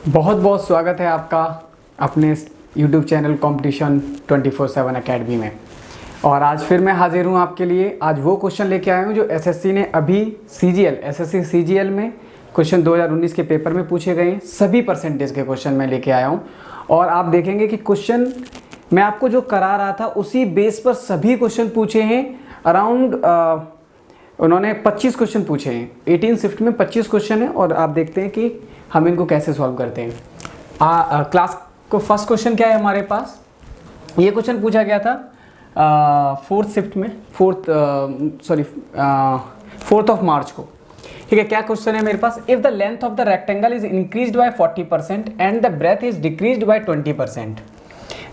बहुत बहुत स्वागत है आपका अपने YouTube चैनल कंपटीशन 24/7 एकेडमी में। और आज फिर मैं हाजिर हूँ आपके लिए। आज वो क्वेश्चन लेके आया हूँ जो एसएससी ने अभी एसएससी सीजीएल में क्वेश्चन 2019 के पेपर में पूछे गए हैं। सभी परसेंटेज के क्वेश्चन मैं लेके आया हूँ और आप देखेंगे कि क्वेश्चन मैं आपको जो करा रहा था उसी बेस पर सभी क्वेश्चन पूछे हैं। अराउंड उन्होंने 25 क्वेश्चन पूछे हैं। 18 शिफ्ट में 25 क्वेश्चन है और आप देखते हैं कि हम इनको कैसे सॉल्व करते हैं। क्लास को फर्स्ट क्वेश्चन क्या है हमारे पास, ये क्वेश्चन पूछा गया था फोर्थ शिफ्ट में, फोर्थ ऑफ मार्च को। ठीक है, क्या क्वेश्चन है मेरे पास, if the length of the rectangle is increased by 40% and the breath is decreased by 20%,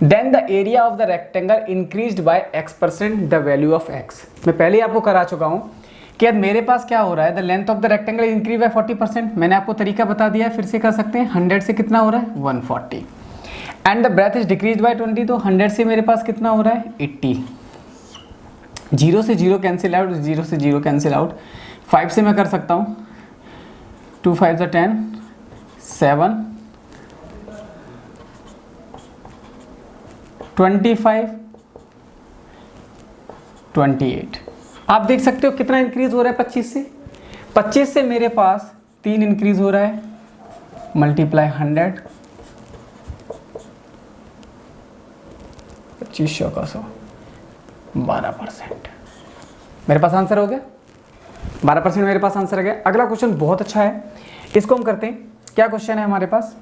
then the area of the rectangle increased by x%, the value of x। मैं पहले ही आपको करा चुका हूँ कि अब मेरे पास क्या हो रहा है, the length of the rectangle increase by 40%। मैंने आपको तरीका बता दिया है, फिर से कर सकते हैं। 100 से कितना हो रहा है 140 and the breath is decrease by 20, तो 100 से मेरे पास कितना हो रहा है 80। 0 से 0 कैंसिल आउट, 0 से 0 कैंसिल आउट। 5 से मैं कर सकता हूँ, 2 5 10, 7 25 28। आप देख सकते हो कितना इंक्रीज हो रहा है 25 से। 25 से मेरे पास 3 इंक्रीज हो रहा है, मल्टीप्लाई 100, 2500 का 100, 12%। मेरे पास आंसर हो गया 12%। मेरे पास आंसर आ गया। अगला क्वेश्चन बहुत अच्छा है, इसको हम करते हैं। क्या क्वेश्चन है हमारे पास,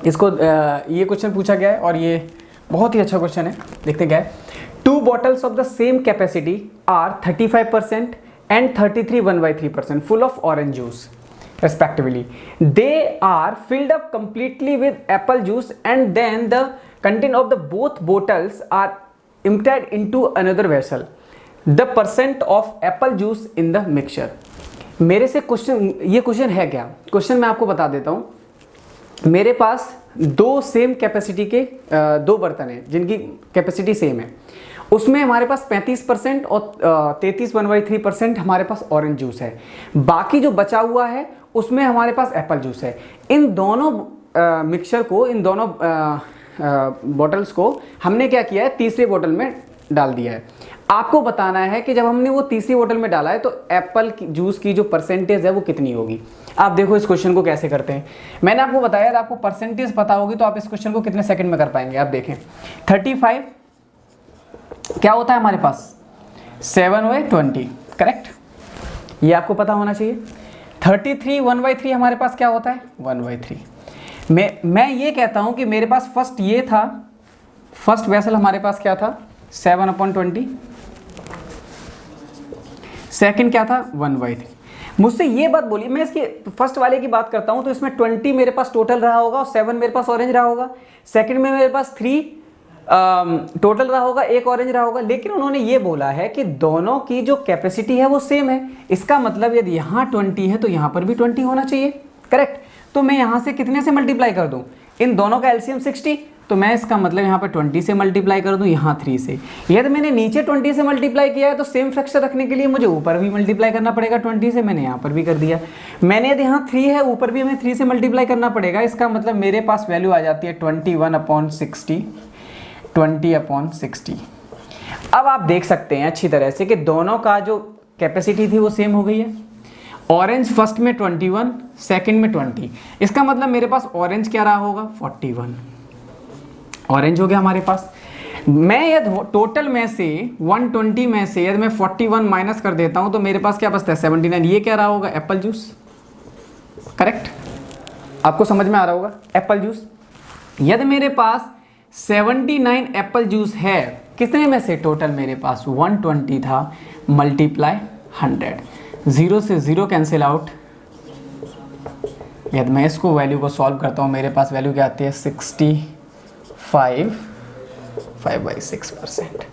इसको ये क्वेश्चन पूछा गया है और ये बहुत ही अच्छा क्वेश्चन है। देखते क्या है। 2 bottles of the same capacity are 35% and 33 1/3% full of orange juice respectively. They are filled up completely with apple juice and then the content of the both bottles are emptied into another vessel. The percent of apple juice in the mixture. मेरे से question, ये question है क्या, question मैं आपको बता देता हूँ। मेरे पास 2 सेम कैपेसिटी के 2 बर्तन हैं जिनकी कैपेसिटी सेम है। उसमें हमारे पास 35% और 33 1/3% हमारे पास ऑरेंज जूस है। बाकी जो बचा हुआ है उसमें हमारे पास एप्पल जूस है। इन दोनों मिक्सचर को, इन दोनों बॉटल्स को हमने क्या किया है, तीसरे बोतल में डाल दिया है। आपको बताना है कि जब हमने वो तीसरी बोतल में डाला है तो एप्पल जूस की जो परसेंटेज है वो कितनी होगी। आप देखो इस क्वेश्चन को कैसे करते हैं। मैंने आपको बताया था, आपको परसेंटेज पता होगी तो आप इस क्वेश्चन को कितने सेकंड में कर पाएंगे। आप देखें 35 क्या होता है हमारे पास 7/20, करेक्ट, ये आपको पता होना चाहिए। 33 1/3 हमारे पास क्या होता है 1/3। मैं ये कहता हूं कि मेरे पास फर्स्ट ये था, फर्स्ट वेसल हमारे पास क्या था 7/20, सेकंड क्या था 1/3। मुझसे ये बात बोली, मैं इसकी फर्स्ट वाले की बात करता हूं तो इसमें 20 मेरे पास टोटल रहा होगा और 7 मेरे पास ऑरेंज रहा होगा। सेकंड में मेरे पास 3 टोटल रहा होगा, 1 ऑरेंज रहा होगा। लेकिन उन्होंने ये बोला है कि दोनों की जो कैपेसिटी है वो सेम है। इसका मतलब यदि यहाँ 20 है तो यहाँ पर भी 20 होना चाहिए, करेक्ट। तो मैं यहाँ से कितने से मल्टीप्लाई कर दूँ, इन दोनों का एलसीएम 60, तो मैं इसका मतलब यहाँ पर 20 से मल्टीप्लाई कर दूँ, यहाँ 3 से। यदि मैंने नीचे 20 से मल्टीप्लाई किया है तो सेम फ्रैक्शन रखने के लिए मुझे ऊपर भी मल्टीप्लाई करना पड़ेगा 20 से। मैंने यहाँ पर भी कर दिया। मैंने यदि यहाँ 3 है, ऊपर भी हमें 3 से मल्टीप्लाई करना पड़ेगा। इसका मतलब मेरे पास वैल्यू आ जाती है 21/60, 20/60। अब आप देख सकते हैं अच्छी तरह से कि दोनों का जो कैपेसिटी थी वो सेम हो गई है। ऑरेंज फर्स्ट में 21, सेकंड में 20। इसका मतलब मेरे पास ऑरेंज क्या रहा होगा 41, ऑरेंज हो गया हमारे पास। मैं यदि टोटल में से 120 में से यदि मैं 41 माइनस कर देता हूं तो मेरे पास क्या बचता है 79। ये क्या रहा होगा एप्पल जूस, करेक्ट, आपको समझ में आ रहा होगा एप्पल जूस। यदि मेरे पास 79 एप्पल जूस है, कितने में से टोटल मेरे पास 120 था, मल्टीप्लाई 100, 0 से 0 कैंसिल आउट। यदि मैं इसको वैल्यू को सॉल्व करता हूँ मेरे पास वैल्यू क्या आती है 65 5/6%।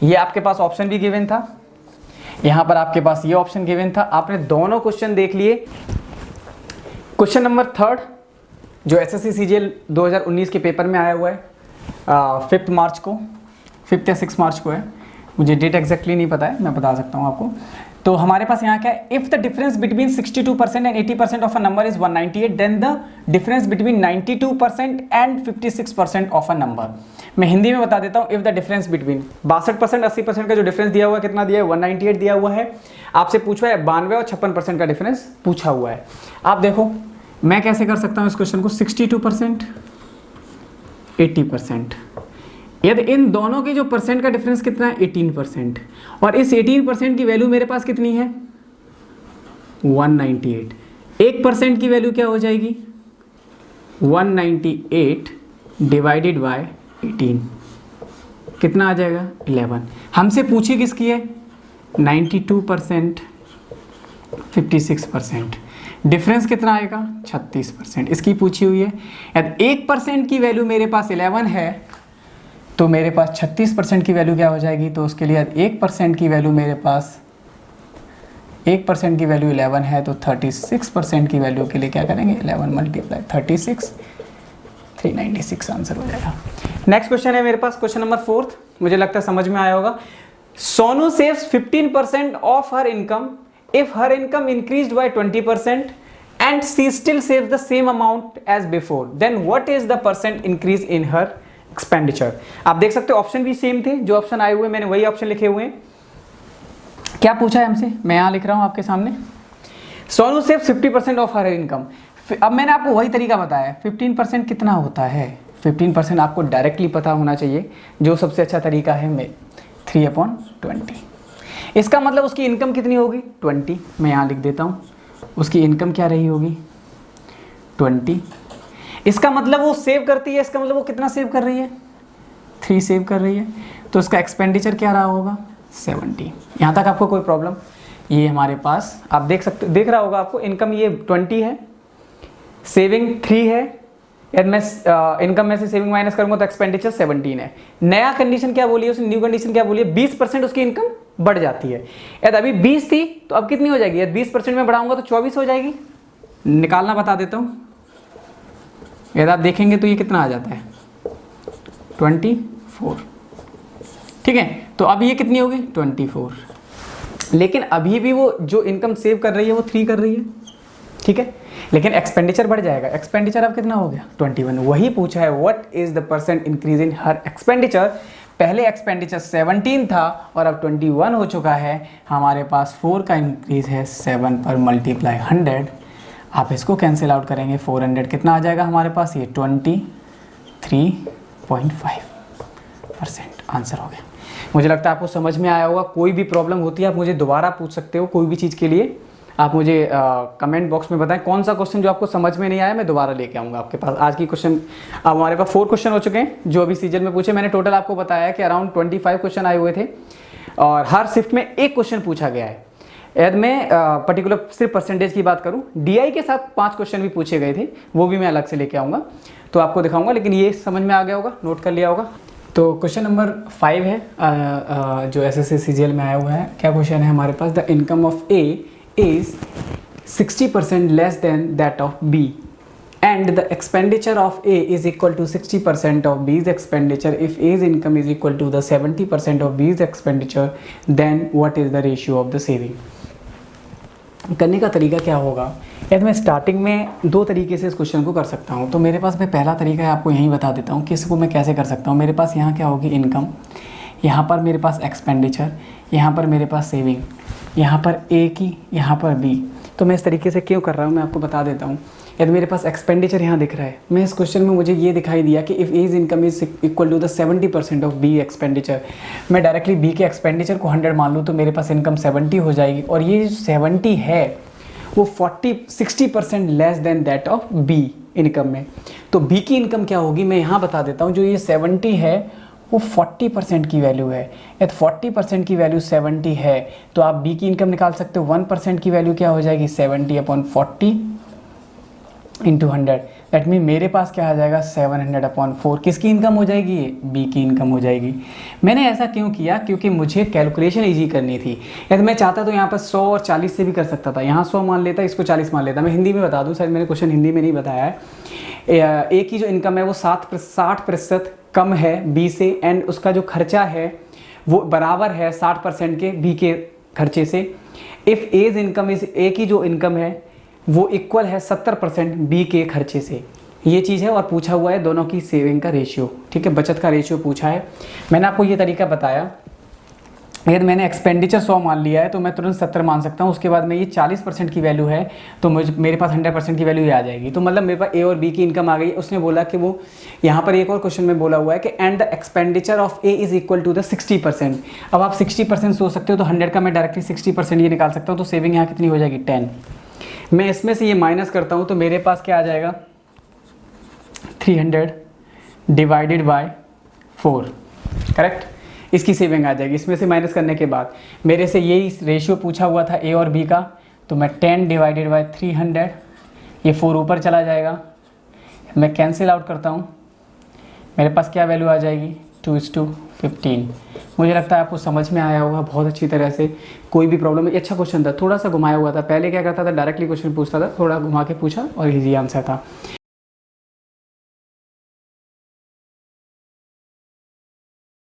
ये आपके पास ऑप्शन भी गिवन था, यहाँ पर आपके पास ये ऑप्शन गिवन था। आपने दोनों क्वेश्चन देख लिए। क्वेश्चन नंबर 3 जो एसएससी सीजीएल 2019 के पेपर में आया हुआ है 5 मार्च को, 5 या 6 मार्च को है, मुझे डेट एग्जैक्टली नहीं पता है, मैं बता सकता हूँ आपको। तो हमारे पास यहाँ क्या है, if the difference between 62% and 80% of a number is 198 then the difference between 92% and 56% of a number. मैं हिंदी में बता देता हूँ, इफ द डिफरेंस बिटवीन 62% 80% का जो डिफरेंस दिया हुआ है, कितना दिया है, 198 दिया हुआ है। आपसे पूछा है 92 और 56% का डिफरेंस पूछा हुआ है। आप देखो मैं कैसे कर सकता हूँ इस क्वेश्चन को, 62% 80%, यदि इन दोनों के जो परसेंट का डिफरेंस कितना है 18%, और इस 18% की वैल्यू मेरे पास कितनी है 198, 1% की वैल्यू क्या हो जाएगी 198 डिवाइडेड बाय 18, कितना आ जाएगा 11। हमसे पूछी किसकी है 92% 56%, डिफरेंस कितना आएगा 36%, इसकी पूछी हुई है। यदि 1% की वैल्यू मेरे पास 11 है तो मेरे पास 36% की वैल्यू क्या हो जाएगी, तो उसके लिए 1% की वैल्यू मेरे पास 1% की वैल्यू 11 है, तो 36% की वैल्यू के लिए क्या करेंगे 11 मल्टीप्लाई 36, 396 आंसर हो जाएगा। नेक्स्ट क्वेश्चन है मेरे पास, क्वेश्चन नंबर 4, मुझे लगता है समझ में आया होगा। Sonu saves 15% of her income if her income increased by 20% and she still saves the same amount as before, then what is the percent increase in her expenditure. आप देख सकते हो ऑप्शन भी सेम थे, जो ऑप्शन आए हुए मैंने वही ऑप्शन लिखे हुए हैं। क्या पूछा है हमसे, मैं यहां लिख रहा हूं आपके सामने, Sonu save 50% of her income. अब मैंने आपको वही तरीका बताया, 15% कितना होता है, 15% आपको डायरेक्टली पता होना चाहिए, जो सबसे अच्छा तरीका है में 3/20। इसका मतलब उसकी इनकम कितनी होगी 20, मैं यहाँ लिख देता हूँ, उसकी इनकम क्या रही होगी 20। इसका मतलब वो सेव करती है, इसका मतलब वो कितना सेव कर रही है 3 सेव कर रही है, तो उसका एक्सपेंडिचर क्या रहा होगा 70। यहाँ तक आपको कोई प्रॉब्लम, ये हमारे पास आप देख सकते, देख रहा होगा आपको, इनकम ये 20 है, सेविंग 3 है, यदि मैं इनकम में से सेविंग माइनस करूंगा तो एक्सपेंडिचर 17 है। नया कंडीशन क्या बोली है उसने, न्यू कंडीशन क्या बोली है, 20% उसकी इनकम बढ़ जाती है। यदि अभी 20 थी तो अब कितनी हो जाएगी, यदि 20% में बढ़ाऊंगा तो 24 हो जाएगी, निकालना बता देता हूँ। यदि आप देखेंगे तो ये कितना आ जाता है 24, ठीक है, तो अब ये कितनी होगी 24, लेकिन अभी भी वो जो इनकम सेव कर रही है वो 3 कर रही है, ठीक है, लेकिन एक्सपेंडिचर बढ़ जाएगा। एक्सपेंडिचर अब कितना हो गया 21, वही पूछा है what is the percent increase in her expenditure. पहले एक्सपेंडिचर 17 था और अब 21 हो चुका है, हमारे पास 4 का इंक्रीज है 7 पर मल्टीप्लाई 100, आप इसको कैंसिल आउट करेंगे 400 कितना आ जाएगा हमारे पास, ये 23.5% आंसर हो गया। मुझे लगता है आपको समझ में आया होगा। कोई भी प्रॉब्लम होती है आप मुझे दोबारा पूछ सकते हो, कोई भी चीज़ के लिए आप मुझे कमेंट बॉक्स में बताएं कौन सा क्वेश्चन जो आपको समझ में नहीं आया, मैं दोबारा लेके आऊँगा आपके पास। आज की क्वेश्चन अब हमारे पास 4 क्वेश्चन हो चुके हैं जो अभी सीजन में पूछे। मैंने टोटल आपको बताया कि अराउंड 25 क्वेश्चन आए हुए थे और हर शिफ्ट में एक क्वेश्चन पूछा गया है। यदि मैं पर्टिकुलर सिर्फ परसेंटेज की बात करूं, डीआई के साथ 5 क्वेश्चन भी पूछे गए थे, वो भी मैं अलग से लेके आऊँगा तो आपको दिखाऊंगा, लेकिन ये समझ में आ गया होगा, नोट कर लिया होगा। तो क्वेश्चन नंबर 5 है जो एसएससी सीजीएल में आया हुआ है। क्या क्वेश्चन है हमारे पास, the income of A is 60% less than that of B and the expenditure of A is equal to 60% of B's expenditure. If A's income is equal to the 70% of B's expenditure, then what is the ratio of the saving? करने का तरीका क्या होगा, यदि मैं starting में 2 तरीके से इस क्वेश्चन को कर सकता हूँ। तो मेरे पास मैं पहला तरीका है आपको यहीं बता देता हूँ कि इसको मैं कैसे कर सकता हूँ। मेरे पास यहाँ क्या होगी इनकम, यहाँ पर मेरे पास एक्सपेंडिचर, यहाँ पर मेरे पास सेविंग, यहाँ पर ए की, यहाँ पर बी। तो मैं इस तरीके से क्यों कर रहा हूँ मैं आपको बता देता हूँ। यदि मेरे पास एक्सपेंडिचर यहाँ दिख रहा है, मैं इस क्वेश्चन में मुझे ये दिखाई दिया कि if A's income is equal to the 70% of B expenditure, मैं डायरेक्टली बी के एक्सपेंडिचर को 100 मान लूँ तो मेरे पास इनकम 70 हो जाएगी और ये जो 70 है वो 60% less than that of be income में। तो बी की इनकम क्या होगी मैं यहाँ बता देता हूँ। जो ये 70 है वो 40% की वैल्यू है। यदि 40% की वैल्यू 70 है तो आप बी की इनकम निकाल सकते हो। 1% की वैल्यू क्या हो जाएगी 70/40 इंटू 100, दैट मीन मेरे पास क्या आ जाएगा 700/4। किसकी इनकम हो जाएगी, बी की इनकम हो जाएगी। मैंने ऐसा क्यों किया, क्योंकि मुझे कैलकुलेशन इजी करनी थी। यदि मैं चाहता तो यहाँ पर 100 और 40 से भी कर सकता था, यहाँ 100 मान लेता, इसको 40 मान लेता। मैं हिंदी में बता दूँ, शायद मैंने क्वेश्चन हिंदी में नहीं बताया है। ए की जो इनकम है वो 60% कम है बी से, एंड उसका जो खर्चा है वो बराबर है 60% के बी के खर्चे से। इफ़ एज इनकम इज, ए की जो इनकम है वो इक्वल है 70% बी के खर्चे से, ये चीज़ है। और पूछा हुआ है दोनों की सेविंग का रेशियो, ठीक है, बचत का रेशियो पूछा है। मैंने आपको ये तरीका बताया, अगर मैंने एक्सपेंडिचर 100 मान लिया है तो मैं तुरंत 70 मान सकता हूँ, उसके बाद में ये 40% की वैल्यू है तो मेरे पास 100% की वैल्यू ये आ जाएगी। तो मतलब मेरे पास ए और बी की इनकम आ गई। उसने बोला कि वो यहाँ पर एक और क्वेश्चन में बोला हुआ है कि and the expenditure of A is equal to the 60%। अब आप 60% सोच सकते हो, तो 100 का मैं डायरेक्टली 60% ये निकाल सकता हूँ। तो सेविंग यहाँ कितनी हो जाएगी 10। मैं इसमें से ये माइनस करता हूँ तो मेरे पास क्या आ जाएगा 300 डिवाइडेड बाय 4, करेक्ट। इसकी सेविंग आ जाएगी। इसमें से माइनस करने के बाद मेरे से यही रेशियो पूछा हुआ था ए और बी का, तो मैं 10 डिवाइडेड बाय 300, ये 4 ऊपर चला जाएगा, मैं कैंसिल आउट करता हूँ, मेरे पास क्या वैल्यू आ जाएगी 2:15। मुझे लगता है आपको समझ में आया होगा बहुत अच्छी तरह से। कोई भी प्रॉब्लम, ये अच्छा क्वेश्चन था, थोड़ा सा घुमाया हुआ था। पहले क्या करता था डायरेक्टली क्वेश्चन पूछता था, थोड़ा घुमा के पूछा और इजी आंसर था।